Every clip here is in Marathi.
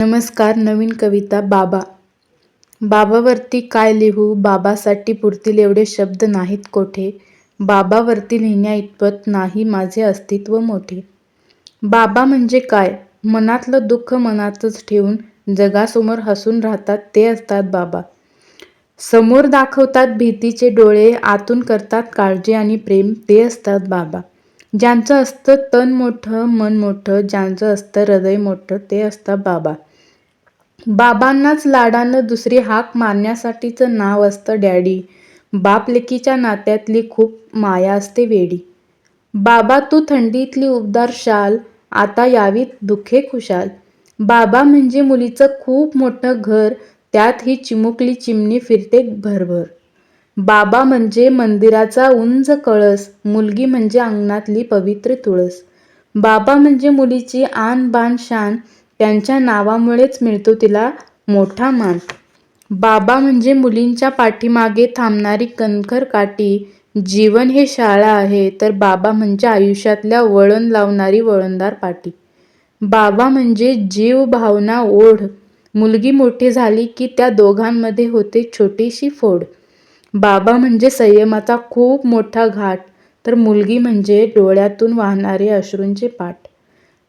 नमस्कार. नवीन कविता. बाबा. बाबावरती काय लिहू, बाबासाठी पुरतील एवढे शब्द नाहीत कोठे. बाबावरती लिहिण्या इतपत नाही माझे अस्तित्व मोठे. बाबा म्हणजे काय, मनातलं दुःख मनातच ठेवून जगासमोर हसून राहतात ते असतात बाबा. समोर दाखवतात भीतीचे डोळे, आतून करतात काळजी आणि प्रेम ते असतात बाबा. ज्यांचं असतं तन मोठं मन मोठं, ज्यांचं असतं हृदय मोठं ते असतात बाबा. बाबांनाच लाडानं दुसरी हाक मारण्यासाठीचं नाव असतं डॅडी. बाप लेकीच्या नात्यातली खूप माया असते वेडी. बाबा तू थंडीतली उबदार शाल, आता यावीत दुःखे खुशाल. बाबा म्हणजे मुलीचं खूप मोठं घर, त्यात ही चिमुकली चिमणी फिरते भरभर. बाबा म्हणजे मंदिराचा उंच कळस, मुलगी म्हणजे अंगणातली पवित्र तुळस. बाबा म्हणजे मुलीची आन बान शान, त्यांच्या नावामुळेच मिळतो तिला मोठा मान. बाबा म्हणजे मुलींच्या पाठीमागे थांबणारी कणखर काठी. जीवन हे शाळा आहे, तर बाबा म्हणजे आयुष्यातल्या वळण लावणारी वळणदार पाटी. बाबा म्हणजे जीव भावना ओढ, मुलगी मोठी झाली की त्या दोघांमध्ये होते छोटीशी फोड. बाबा म्हणजे संयमाचा खूप मोठा घाट, तर मुलगी म्हणजे डोळ्यातून वाहणारे अश्रूंचे पाट.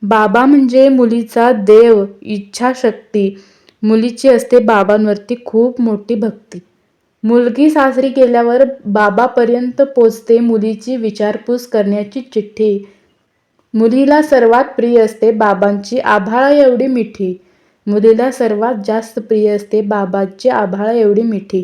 बाबा म्हणजे मुलीचा देव, इच्छाशक्ती, मुलीची असते बाबांवरती खूप मोठी भक्ती. मुलगी सासरी गेल्यावर बाबापर्यंत पोचते मुलीची विचारपूस करण्याची चिठ्ठी. मुलीला सर्वात प्रिय असते बाबांची आभाळा एवढी मिठी. मुलीला सर्वात जास्त प्रिय असते बाबांची आभाळा एवढी मिठी.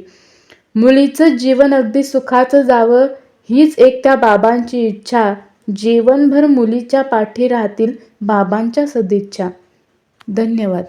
मुलीचं जीवन अगदी सुखाचं जावं, हीच एक त्या बाबांची इच्छा. जीवनभर मुलीच्या पाठी राहतील बाबांच्या सदिच्छा. धन्यवाद.